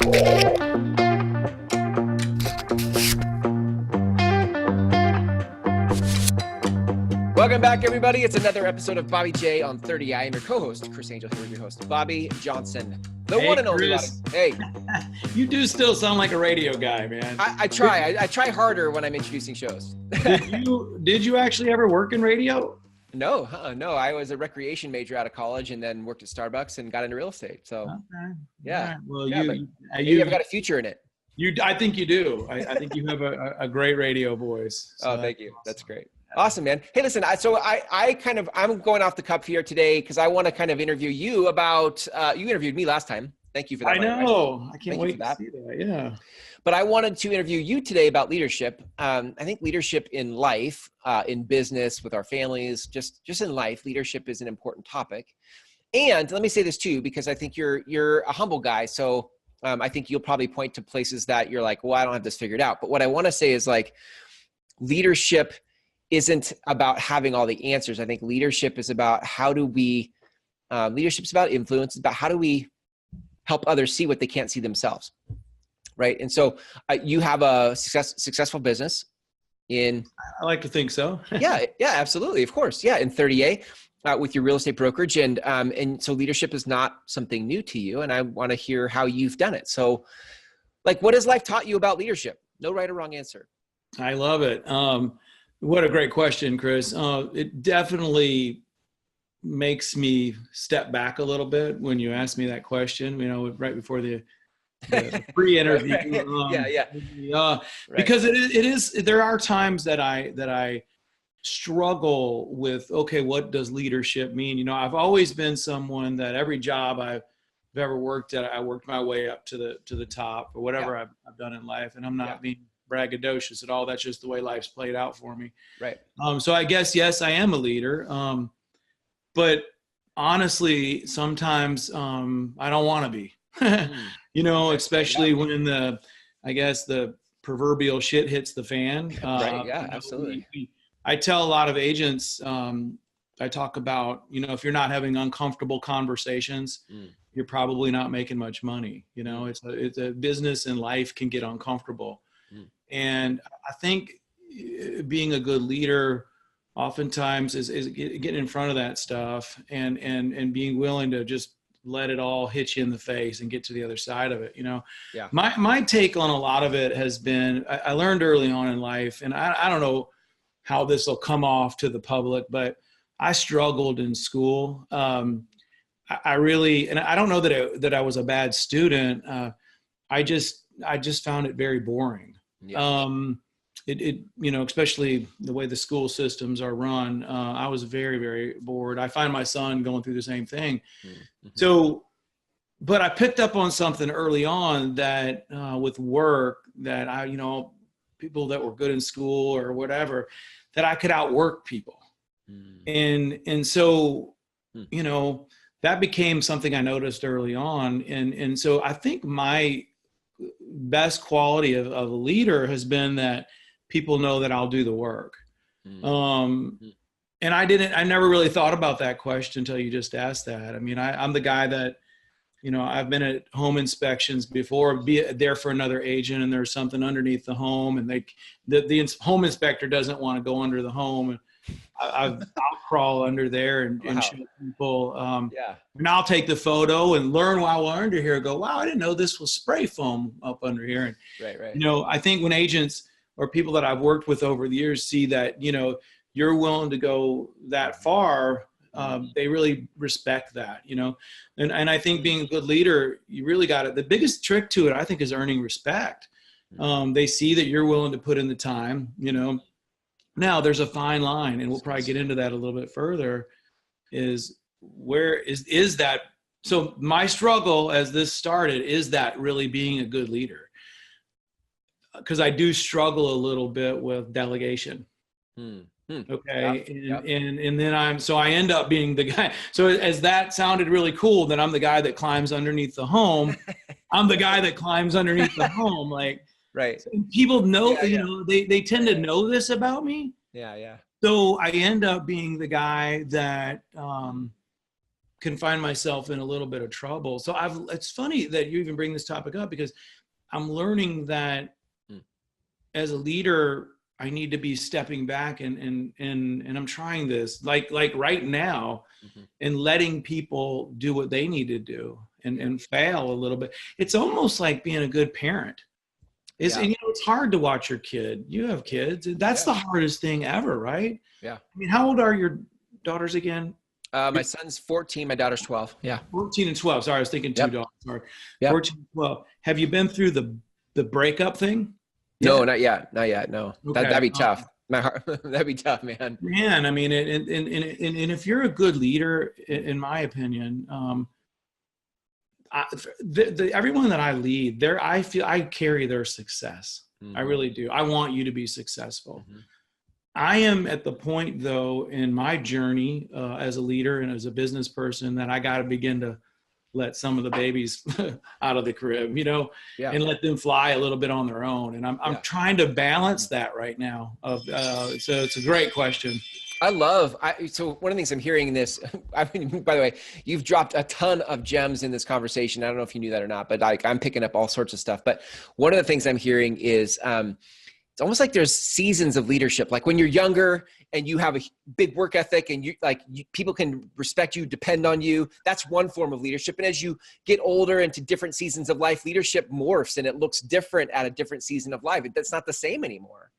Welcome back, everybody. It's another episode of Bobby J on 30. I am your co-host, Chris Angel, here with your host, Bobby Johnson. The one and only Bobby. Hey. You do still sound like a radio guy, man. I try. I try harder when I'm introducing shows. Did you actually ever work in radio? No. I was a recreation major out of college and then worked at Starbucks and got into real estate. So, okay. Yeah. Right. Well, you have got a future in it. I think you do. I think you have a great radio voice. So thank you. Awesome. That's great. Awesome, man. Hey, listen, I'm going off the cup here today because I want to kind of interview you about, you interviewed me last time. Thank you for that. I know. I can't wait to see that. Yeah. But I wanted to interview you today about leadership. I think leadership in life, in business, with our families, just in life, leadership is an important topic. And let me say this too, because I think you're a humble guy. So I think you'll probably point to places that you're like, well, I don't have this figured out. But what I want to say is like, leadership isn't about having all the answers. I think leadership is about leadership's about influence. It's about how do we help others see what they can't see themselves, right? And so you have a successful business in... I like to think so. yeah, absolutely. Of course. Yeah. In 30A with your real estate brokerage. And so leadership is not something new to you. And I want to hear how you've done it. So like, what has life taught you about leadership? No right or wrong answer. I love it. What a great question, Chris. It definitely makes me step back a little bit when you ask me that question, right before the pre-interview. Right. Because it is, there are times that I struggle with, okay, what does leadership mean? I've always been someone that every job I've ever worked at, I worked my way up to the top or whatever I've done in life. And I'm not being braggadocious at all. That's just the way life's played out for me. Right. So I guess, yes, I am a leader. But honestly, sometimes I don't want to be, especially when the proverbial shit hits the fan. Right. Yeah, absolutely. I tell a lot of agents, I talk about, if you're not having uncomfortable conversations, you're probably not making much money. It's a business and life can get uncomfortable. And I think being a good leader oftentimes is getting in front of that stuff and being willing to just let it all hit you in the face and get to the other side of it. Yeah. My take on a lot of it has been, I learned early on in life, and I don't know how this will come off to the public, but I struggled in school. I really, and I don't know that I was a bad student. I just found it very boring. Yeah. Especially the way the school systems are run, I was very, very bored. I find my son going through the same thing. Mm-hmm. So, but I picked up on something early on that with work that people that were good in school or whatever, that I could outwork people. And so, that became something I noticed early on. And so I think my best quality of a leader has been that people know that I'll do the work. And I never really thought about that question until you just asked that. I mean, I'm the guy that, I've been at home inspections before, be there for another agent, and there's something underneath the home, and the home inspector doesn't want to go under the home, and I'll crawl under there and show people. And I'll take the photo and learn while we're under here. Go, wow, I didn't know this was spray foam up under here. And right. I think when agents or people that I've worked with over the years see that you're willing to go that far, they really respect that. And I think being a good leader, you really got it. The biggest trick to it, I think, is earning respect. They see that you're willing to put in the time. Now there's a fine line, and we'll probably get into that a little bit further, is where is that? So my struggle as this started is that really being a good leader, because I do struggle a little bit with delegation. Okay. And then I end up being the guy. So as that sounded really cool, that I'm the guy that climbs underneath the home. I'm the guy that climbs underneath the home. Like, right. People know, they tend to know this about me. Yeah. So I end up being the guy that can find myself in a little bit of trouble. So it's funny that you even bring this topic up, because I'm learning that as a leader, I need to be stepping back and I'm trying this like right now, and letting people do what they need to do and fail a little bit. It's almost like being a good parent. And it's hard to watch your kid. You have kids. That's the hardest thing ever, right? Yeah. I mean, how old are your daughters again? My son's 14, my daughter's 12. Yeah. 14 and 12. Sorry, I was thinking two daughters. Sorry. Yep. 14 and 12. Have you been through the breakup thing? No, not yet. Not yet. No. Okay. That'd be tough. My heart, that'd be tough, man. Man, I mean, and if you're a good leader, in my opinion, everyone that I lead, I feel I carry their success. I really do. I want you to be successful. I am at the point, though, in my journey as a leader and as a business person, that I got to begin to let some of the babies out of the crib, and let them fly a little bit on their own. And I'm trying to balance that right now. So it's a great question. So one of the things I'm hearing in this, I mean, by the way, you've dropped a ton of gems in this conversation. I don't know if you knew that or not, but I'm picking up all sorts of stuff. But one of the things I'm hearing is, it's almost like there's seasons of leadership. Like when you're younger and you have a big work ethic and people can respect you, depend on you. That's one form of leadership. And as you get older into different seasons of life, leadership morphs and it looks different at a different season of life. That's not the same anymore,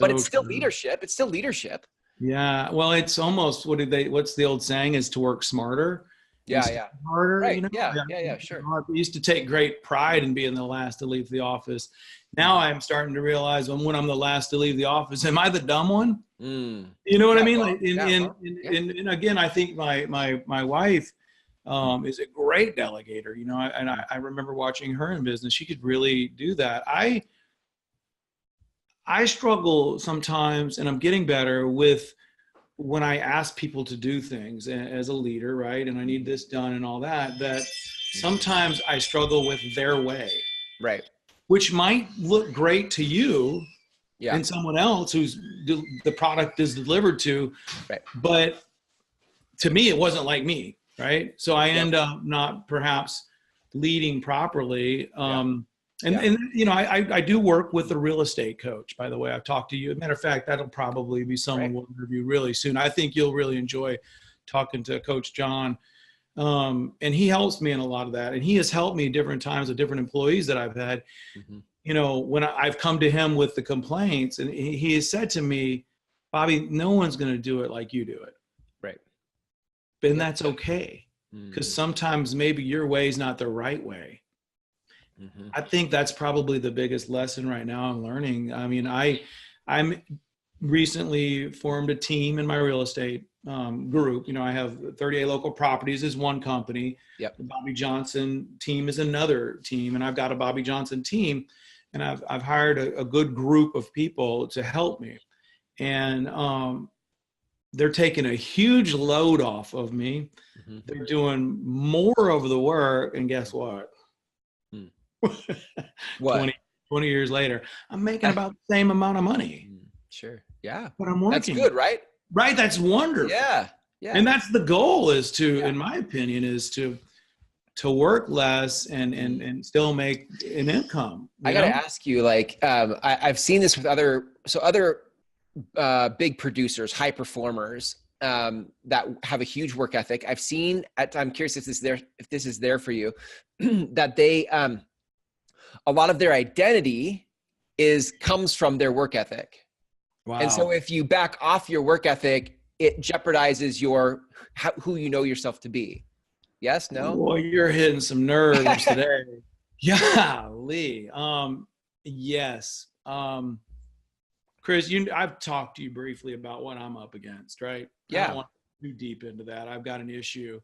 but it's still leadership. It's still leadership. Yeah. Well, it's almost, what's the old saying is to work smarter. Yeah. Harder. Right. Yeah, sure. I used to take great pride in being the last to leave the office. Now I'm starting to realize when I'm the last to leave the office, am I the dumb one? You know what I mean? And again, I think my wife is a great delegator, and I remember watching her in business. She could really do that. I struggle sometimes, and I'm getting better with when I ask people to do things as a leader, right? And I need this done and all that sometimes I struggle with their way. Right. Which might look great to you and someone else who's the product is delivered to. Right. But to me, it wasn't like me. Right. So I end up not perhaps leading properly. I do work with a real estate coach, by the way. I've talked to you. As a matter of fact, that'll probably be someone we'll interview really soon. I think you'll really enjoy talking to Coach John. And he helps me in a lot of that. And he has helped me different times with different employees that I've had. When I've come to him with the complaints, and he has said to me, Bobby, no one's going to do it like you do it. Right. And that's okay. Because sometimes maybe your way is not the right way. I think that's probably the biggest lesson right now I'm learning. I mean, I'm recently formed a team in my real estate group. I have 38 local properties is one company. Yep. The Bobby Johnson team is another team. And I've got a Bobby Johnson team, and I've hired a good group of people to help me. And they're taking a huge load off of me. They're doing more of the work. And guess what? 20 years later, I'm making about the same amount of money. Sure. Yeah. But I'm working. That's good, right? Right. That's wonderful. Yeah. And that's the goal, is to, in my opinion, is to work less and still make an income. I got to ask you, I've seen this with other big producers, high performers, that have a huge work ethic. I've seen I'm curious if this is there for you, that they, a lot of their identity comes from their work ethic. Wow. And so if you back off your work ethic, it jeopardizes who you know yourself to be. Yes, no? Well, you're hitting some nerves today. Golly. Yes. Chris, I've talked to you briefly about what I'm up against, right? Yeah. I don't want to go too deep into that. I've got an issue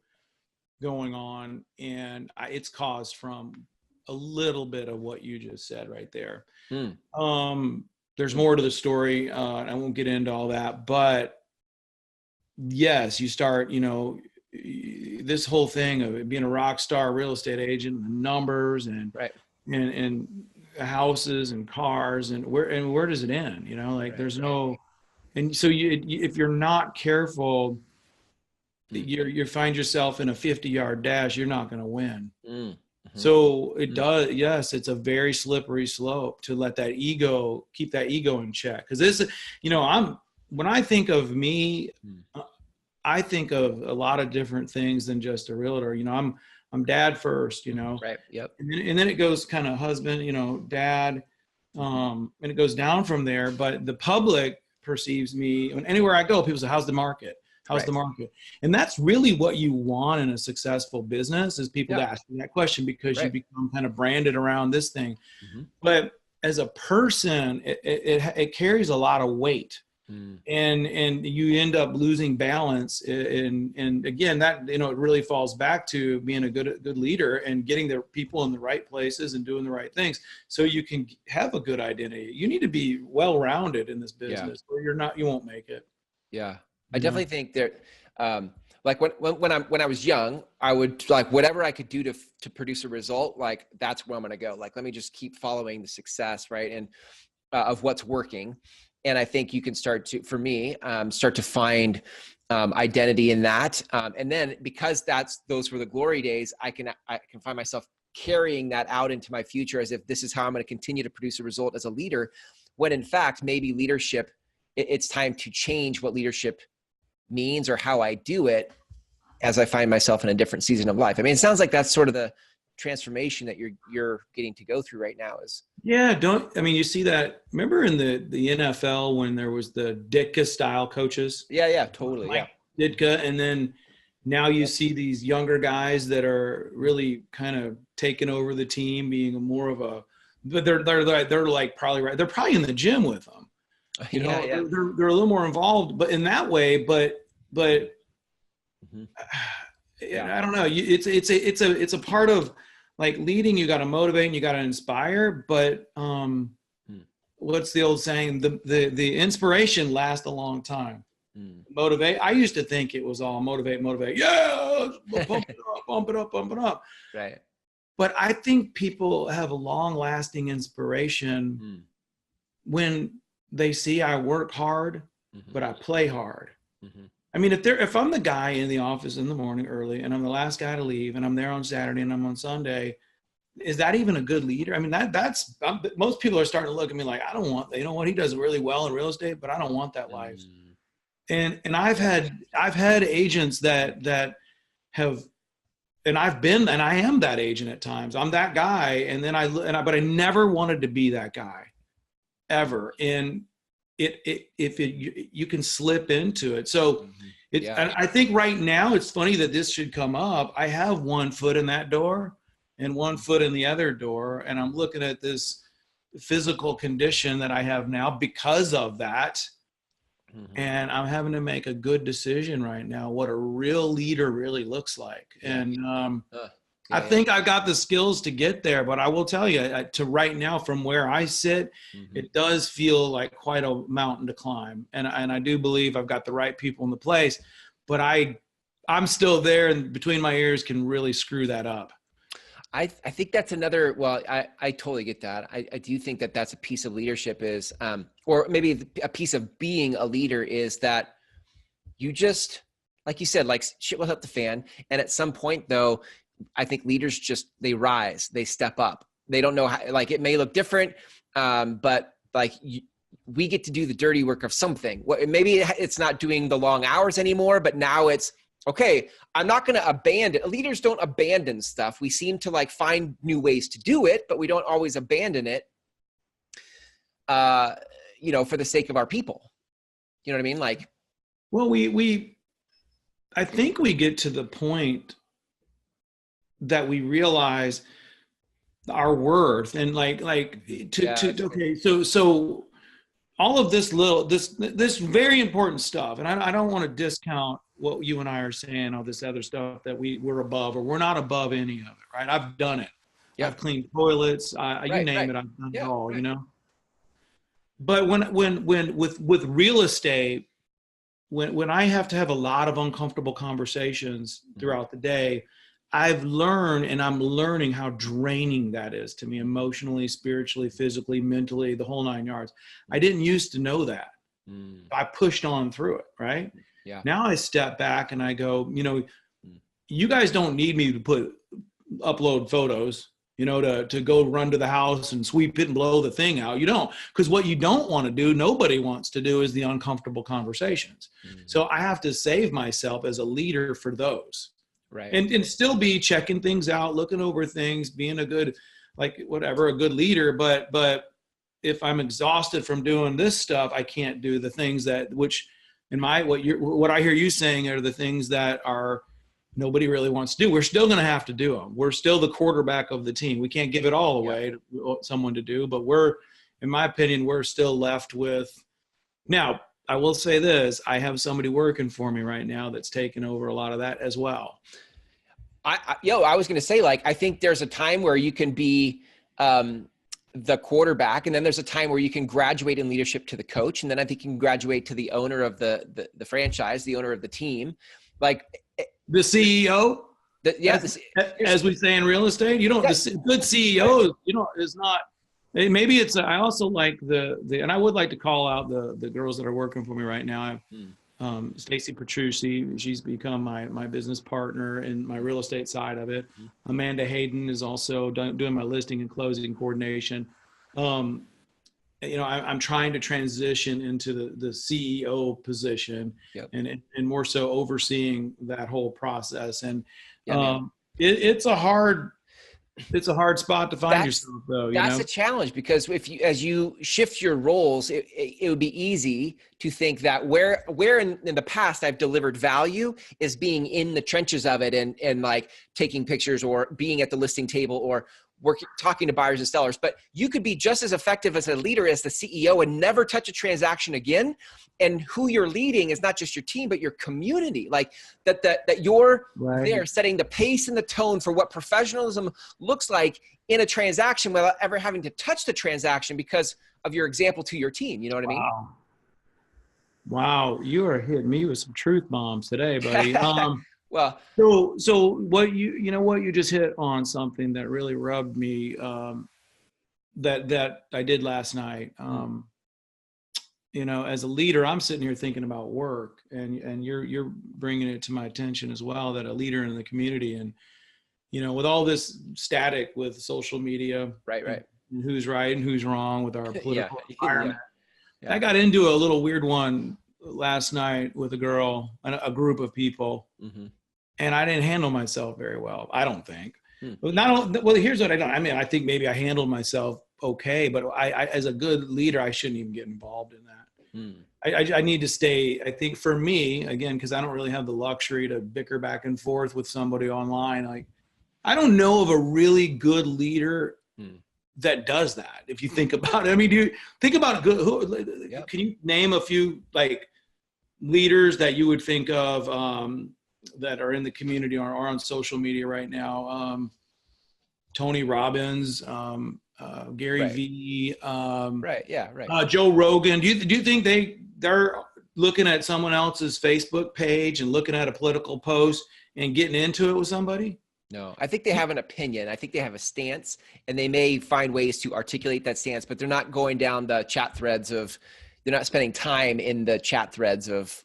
going on, and it's caused from a little bit of what you just said right there. There's more to the story. I won't get into all that, but yes, you start, this whole thing of being a rock star real estate agent, and numbers and houses and cars, and where does it end? There's no, and so if you're not careful, you find yourself in a 50-yard dash, you're not going to win. Mm. So it does. Yes, it's a very slippery slope to let that ego, keep that ego in check. Because this, when I think of me, I think of a lot of different things than just a realtor. I'm dad first, Right. Yep. and then it goes kind of husband, dad, and it goes down from there. But the public perceives me, and anywhere I go, people say, "How's the market? How's the market?" And that's really what you want in a successful business, is people to ask you that question, because you become kind of branded around this thing. But as a person, it carries a lot of weight. And you end up losing balance. And again, that, it really falls back to being a good leader and getting the people in the right places and doing the right things so you can have a good identity. You need to be well-rounded in this business, or you won't make it. Yeah. I definitely think that, like when I was young, I would, like, whatever I could do to produce a result, like, that's where I'm going to go. Like, let me just keep following the success, right? And of what's working. And I think you can start to find identity in that. And then, because those were the glory days, I can find myself carrying that out into my future, as if this is how I'm going to continue to produce a result as a leader, when in fact, maybe leadership, it's time to change what leadership means or how I do it, as I find myself in a different season of life. I mean, it sounds like that's sort of the transformation that you're getting to go through right now. You see that, remember in the NFL when there was the Ditka style coaches? Yeah, totally. Like Ditka. And then now you see these younger guys that are really kind of taking over the team, being more of but they're like probably right. They're probably in the gym with them. They're a little more involved, but in that way, but I don't know. It's a part of, like, leading. You got to motivate and you got to inspire, but what's the old saying? The inspiration lasts a long time. Motivate. I used to think it was all motivate. Yeah, bump it up. Right. But I think people have a long-lasting inspiration when they see I work hard, but I play hard. I mean, if I'm the guy in the office in the morning early and I'm the last guy to leave, and I'm there on Saturday and I'm on Sunday, is that even a good leader? I mean, that's most people are starting to look at me like, I don't want, he does really well in real estate, but I don't want that life. And I've had agents that have, and I am that agent at times. I'm that guy. But I never wanted to be that guy ever. And you can slip into it. So and I think right now it's funny that this should come up. I have one foot in that door and one foot in the other door. And I'm looking at this physical condition that I have now because of that. And I'm having to make a good decision right now, what a real leader really looks like. And I think I got the skills to get there, but I will tell you, to right now, from where I sit, it does feel like quite a mountain to climb. And I do believe I've got the right people in the place, but I'm still there, and between my ears can really screw that up. I think that's another, well, I totally get that. I do think that that's a piece of leadership is, or maybe a piece of being a leader is that you just, like you said, like shit will hit the fan. And at some point though, I think leaders they rise, they step up. They don't know how, like, it may look different, but like we get to do the dirty work of something. Maybe it's not doing the long hours anymore, but now it's, okay, I'm not going to abandon. Leaders don't abandon stuff. We seem to like find new ways to do it, but we don't always abandon it, for the sake of our people. You know what I mean? Like, well, I think we get to the point that we realize our worth, and okay, so all of this very important stuff, and I don't want to discount what you and I are saying, all this other stuff that we're above, or we're not above any of it, right? I've done it. I've cleaned toilets, you name it, I've done it all, But when with real estate, when I have to have a lot of uncomfortable conversations throughout the day, I've learned, and I'm learning how draining that is to me, emotionally, spiritually, physically, mentally, the whole 9 yards. I didn't used to know that. I pushed on through it, right? Yeah. Now I step back and I go, Mm. you guys don't need me to upload photos, to go run to the house and sweep it and blow the thing out. You don't, because what you don't want to do, nobody wants to do, is the uncomfortable conversations. Mm-hmm. So I have to save myself as a leader for those. Right. And still be checking things out, looking over things, being a good, a good leader. But if I'm exhausted from doing this stuff, I can't do the things what I hear you saying are the things that are nobody really wants to do. We're still going to have to do them. We're still the quarterback of the team. We can't give it all away to someone to do, but in my opinion, we're still left with. Now, I will say this, I have somebody working for me right now that's taken over a lot of that as well. I was going to say, I think there's a time where you can be the quarterback, and then there's a time where you can graduate in leadership to the coach. And then I think you can graduate to the owner of the franchise, the owner of the team. The CEO, as we say in real estate, the good CEO, is not, maybe it's, I also like and I would like to call out the girls that are working for me right now. Stacy Petrucci, she's become my business partner in my real estate side of it. Amanda Hayden is also doing my listing and closing coordination. I'm trying to transition into the CEO position. Yep. and more so overseeing that whole process. And it's a hard spot to find yourself, though. That's a challenge, because as you shift your roles, it would be easy to think that where in the past I've delivered value is being in the trenches of it and taking pictures or being at the listing table or talking to buyers and sellers. But you could be just as effective as a leader as the CEO and never touch a transaction again. And who you're leading is not just your team, but your community. That you're there setting the pace and the tone for what professionalism looks like in a transaction without ever having to touch the transaction because of your example to your team. You know what I mean? Wow. You are hitting me with some truth bombs today, buddy. Well, so what you just hit on something that really rubbed me, that I did last night. As a leader, I'm sitting here thinking about work, and you're bringing it to my attention as well, that a leader in the community, and with all this static with social media, right, and who's right and who's wrong with our political environment. Yeah. I got into a little weird one last night with a girl and a group of people. Mm-hmm. And I didn't handle myself very well, I don't think. Well, here's what I don't. I mean, I think maybe I handled myself okay, but I as a good leader, I shouldn't even get involved in that. I need to stay, I think for me, again, because I don't really have the luxury to bicker back and forth with somebody online. I don't know of a really good leader that does that. If you think about it, I mean, do you think about can you name a few leaders that you would think of, that are in the community or are on social media right now? Tony Robbins, Gary Vee, Joe Rogan. Do you think they're looking at someone else's Facebook page and looking at a political post and getting into it with somebody? No, I think they have an opinion. I think they have a stance, and they may find ways to articulate that stance, but they're not going down the chat threads they're not spending time in the chat threads of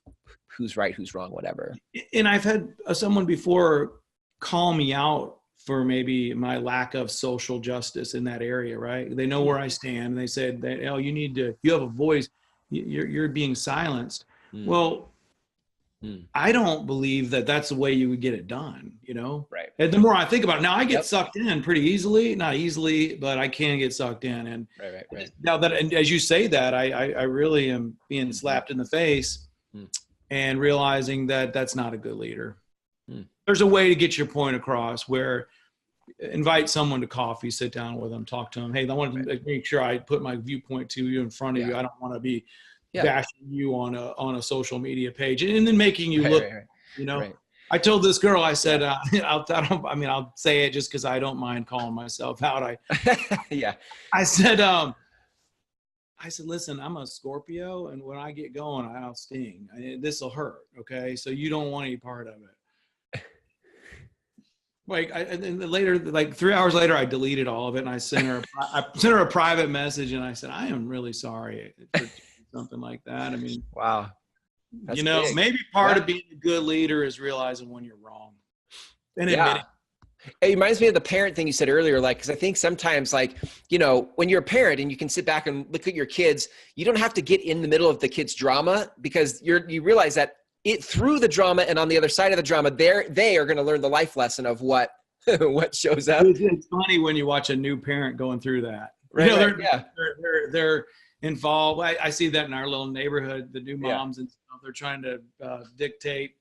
who's right, who's wrong, whatever. And I've had someone before call me out for maybe my lack of social justice in that area, right? They know where I stand, and they said that, you have a voice, you're being silenced. Well, I don't believe that that's the way you would get it done, Right. And the more I think about it, now I get sucked in pretty easily, not easily, but I can get sucked in. And right. Now that, and as you say that, I really am being slapped in the face and realizing that that's not a good leader. There's a way to get your point across where invite someone to coffee, sit down with them, talk to them. Hey, I want to make sure I put my viewpoint to you in front of you. I don't want to be bashing you on a social media page and then making you look, Right. I told this girl, I said, I'll say it just because I don't mind calling myself out. I said, listen, I'm a Scorpio, and when I get going, I'll sting. This will hurt, okay? So you don't want any part of it. And then later, 3 hours later, I deleted all of it, and I sent her a private message, and I said, I am really sorry for something like that. I mean, wow. That's You know, big. maybe part of being a good leader is realizing when you're wrong and admitting. It reminds me of the parent thing you said earlier, like, because I think sometimes, like, you know, when you're a parent and you can sit back and look at your kids, you don't have to get in the middle of the kid's drama, because you realize that through the drama and on the other side of the drama, they are going to learn the life lesson of what what shows up. It's funny when you watch a new parent going through that. Right, you know, right, they're involved. I see that in our little neighborhood, the new moms and stuff. They're trying to dictate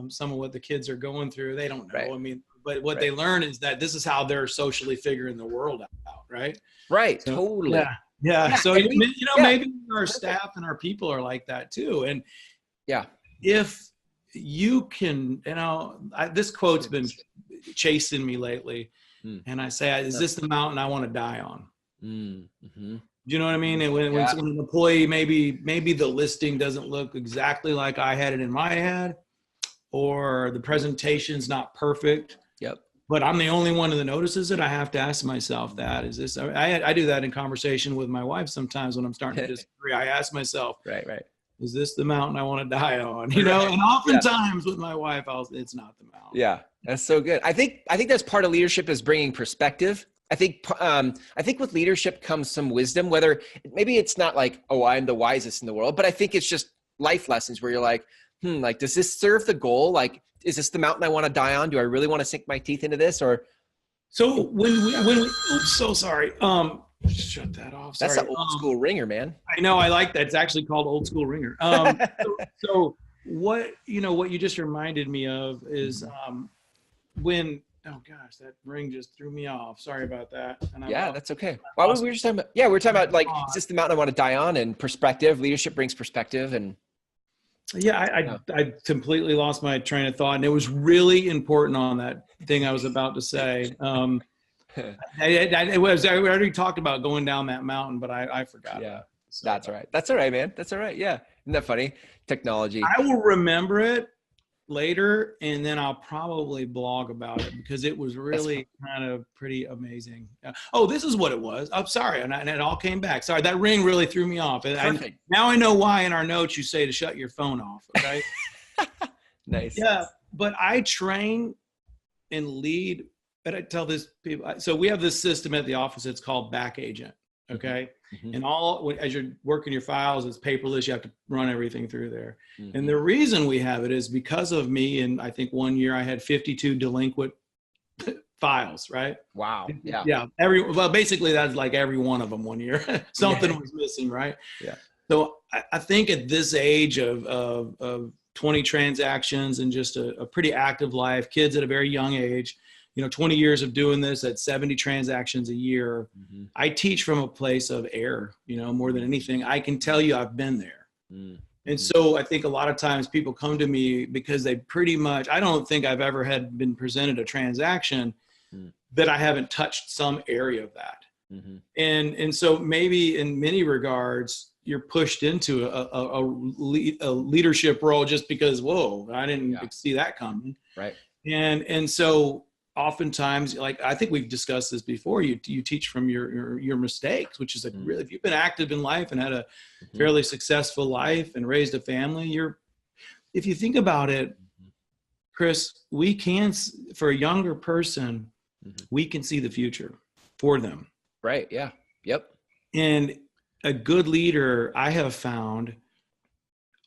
some of what the kids are going through. They don't know. Right. I mean, but what they learn is that this is how they're socially figuring the world out, right? Right, So, totally. Yeah. So, maybe our staff and our people are like that too. And if you can, you know, this quote's been chasing me lately. And I say, is this the mountain I want to die on? Mm-hmm. Do you know what I mean? And when an employee, maybe the listing doesn't look exactly like I had it in my head, or the presentation's not perfect. Yep. But I'm the only one that notices it. I have to ask myself that. Is this, I do that in conversation with my wife sometimes when I'm starting to disagree. I ask myself, right. Is this the mountain I want to die on? You know, and oftentimes with my wife, it's not the mountain. Yeah, that's so good. I think that's part of leadership, is bringing perspective. I think with leadership comes some wisdom, whether maybe it's not like, oh, I'm the wisest in the world, but I think it's just life lessons where you're like, like, does this serve the goal? Like, is this the mountain I want to die on? Do I really want to sink my teeth into this? Or so when we oops, so sorry. Shut that off. Sorry. That's an old school ringer, man. I know. I like that. It's actually called old school ringer. So what you just reminded me of is when, oh gosh, that ring just threw me off. Sorry about that. And that's okay. Well, we were just talking about, we were talking about, like, is this the mountain I want to die on? And perspective. Leadership brings perspective. And I completely lost my train of thought, and it was really important on that thing I was about to say. I already talked about going down that mountain, but I forgot. Yeah, so, that's all right. That's all right, man. That's all right. Yeah, isn't that funny? Technology. I will remember it later, and then I'll probably blog about it, because it was really kind of pretty amazing. Oh, this is what it was. I'm sorry, and it all came back. Sorry, that ring really threw me off. Perfect. Now I know why in our notes you say to shut your phone off. Okay. Nice. Yeah, but I train and lead. But I tell this people. So we have this system at the office. It's called Back Agent. Okay. Mm-hmm. And as you're working your files, it's paperless. You have to run everything through there. Mm-hmm. And the reason we have it is because of me. And I think one year I had 52 delinquent files, right? Wow. Yeah. Yeah. Basically that's like every one of them one year. Something was missing, right? Yeah. So I think at this age of 20 transactions and just a pretty active life, kids at a very young age, 20 years of doing this at 70 transactions a year. Mm-hmm. I teach from a place of air, more than anything. I can tell you I've been there. Mm-hmm. And so I think a lot of times people come to me because they I don't think I've ever been presented a transaction that I haven't touched some area of that. Mm-hmm. And so maybe in many regards, you're pushed into a leadership role just because, whoa, I didn't see that coming. Right. And so oftentimes, like, I think we've discussed this before, you teach from your mistakes, which is really, if you've been active in life and had a fairly successful life and raised a family, if you think about it, Chris, we can, for a younger person, we can see the future for them. Right. Yeah. Yep. And a good leader, I have found,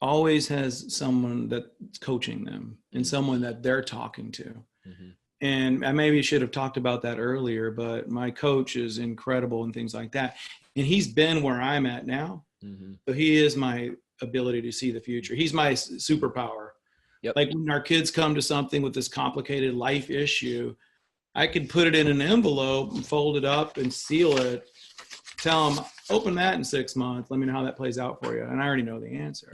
always has someone that's coaching them and someone that they're talking to. Mm-hmm. And I maybe should have talked about that earlier, but my coach is incredible and things like that. And he's been where I'm at now. Mm-hmm. So he is my ability to see the future. He's my superpower. Yep. Like when our kids come to something with this complicated life issue, I could put it in an envelope and fold it up and seal it, tell them, open that in 6 months. Let me know how that plays out for you. And I already know the answer.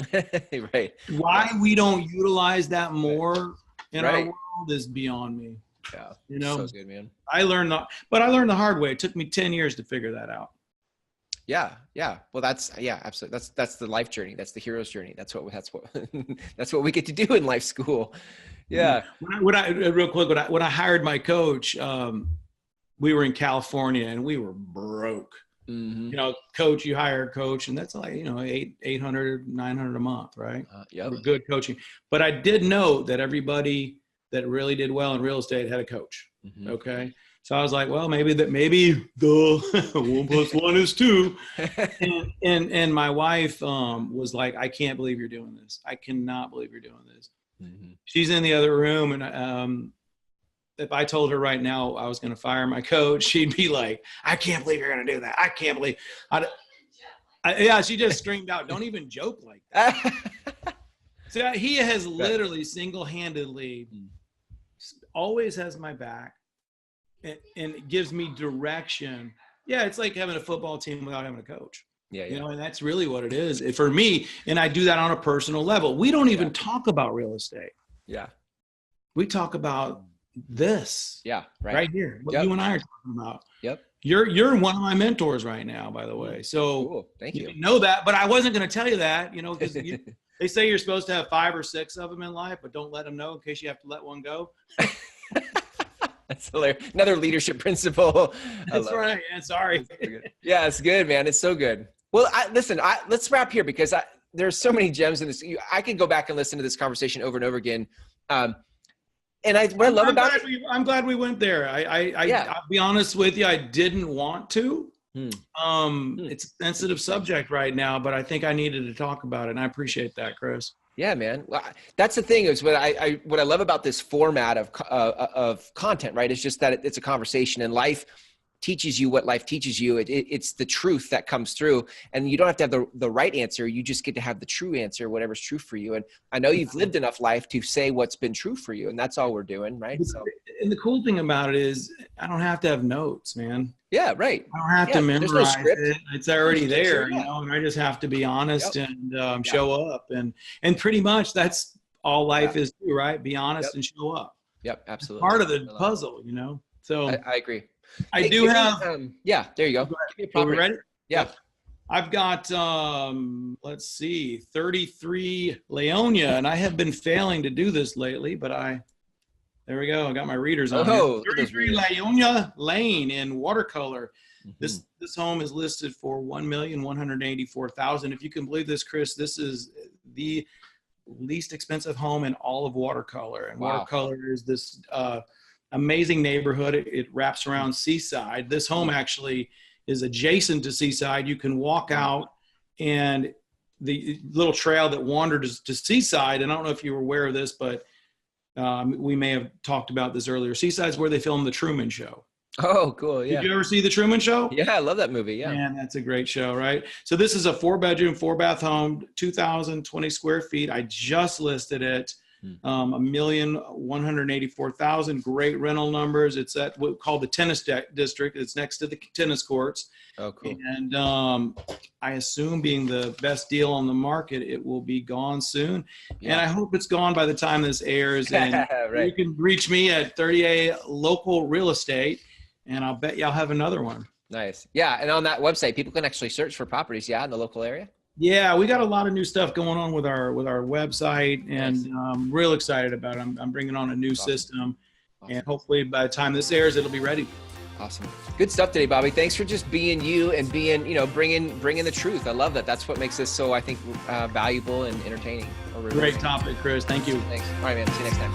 Right. Why we don't utilize that more in our world is beyond me. Yeah. So good, man. I learned the hard way. It took me 10 years to figure that out. Yeah. Yeah. Well, absolutely. That's the life journey. That's the hero's journey. That's what that's what we get to do in life school. Yeah. When I hired my coach, we were in California and we were broke. Mm-hmm. Coach, you hire a coach, and that's like, 800, 900 a month, right? Yep. For good coaching. But I did know that everybody that really did well in real estate had a coach. Mm-hmm. Okay. So I was like, well, maybe the 1 + 1 is 2. And my wife was like, I can't believe you're doing this. I cannot believe you're doing this. Mm-hmm. She's in the other room, and if I told her right now I was going to fire my coach, she'd be like, I can't believe you're going to do that. I can't believe. Yeah, she just screamed out, don't even joke like that. So he has literally single-handedly always has my back and it gives me direction. Yeah, it's like having a football team without having a coach. Yeah. And that's really what it is for me. And I do that on a personal level. We don't even talk about real estate. Yeah. We talk about this. Yeah. Right here. What you and I are talking about. Yep. You're one of my mentors right now, by the way. So cool. Thank you. Know that, but I wasn't going to tell you that, because they say you're supposed to have 5 or 6 of them in life, but don't let them know in case you have to let one go. That's hilarious. Another leadership principle. That's right. Yeah, sorry. Yeah, it's good, man. It's so good. Well, let's wrap here because there's so many gems in this. I could go back and listen to this conversation over and over again. And what I love about it, I'm glad we went there. I'll be honest with you. I didn't want to. It's a sensitive subject right now, but I think I needed to talk about it. And I appreciate that, Chris. Yeah, man. Well, that's the thing is what I love about this format of content, right? It's just that it's a conversation, and life teaches you what life teaches you. It's the truth that comes through, and you don't have to have the right answer. You just get to have the true answer, whatever's true for you. And I know you've lived enough life to say what's been true for you, and that's all we're doing, right? So, and the cool thing about it is I don't have to have notes, man. Yeah, right. I don't have to memorize it. It's already there, yeah. And I just have to be honest and show up. And pretty much that's all life is too, right? Be honest and show up. Yep, absolutely. It's part of the puzzle, So I agree. I do have. There you go. Give me a property. Are we ready? Yeah. I've got, let's see, 33 Leonia, and I have been failing to do this lately, but there we go. I got my readers on. Oh, 33 Leonia Lane in watercolor. Mm-hmm. This home is listed for $1,184,000. If you can believe this, Chris, this is the least expensive home in all of watercolor. And watercolor is this amazing neighborhood. It wraps around Seaside. This home actually is adjacent to Seaside. You can walk out, and the little trail that wanders to Seaside, and I don't know if you were aware of this, but we may have talked about this earlier. Seaside's where they filmed The Truman Show. Oh, cool. Yeah. Did you ever see The Truman Show? Yeah, I love that movie. Yeah. Man, that's a great show, right? So this is a 4-bedroom, 4-bath home, 2,020 square feet. I just listed it. $1,184,000. Great rental numbers. It's at what we call the tennis district. It's next to the tennis courts. Oh, cool. And I assume, being the best deal on the market, it will be gone soon. Yeah. And I hope it's gone by the time this airs. And right. You can reach me at 30A Local Real Estate, and I'll bet y'all have another one. Nice. Yeah. And on that website, people can actually search for properties. Yeah. In the local area. Yeah, we got a lot of new stuff going on with our website, and I'm real excited about it. I'm bringing on a new system, and hopefully by the time this airs, it'll be ready. Awesome. Good stuff today, Bobby. Thanks for just being you and being, bringing the truth. I love that. That's what makes this so, I think, valuable and entertaining. Great topic, Chris. Thank you. Thanks. All right, man. See you next time.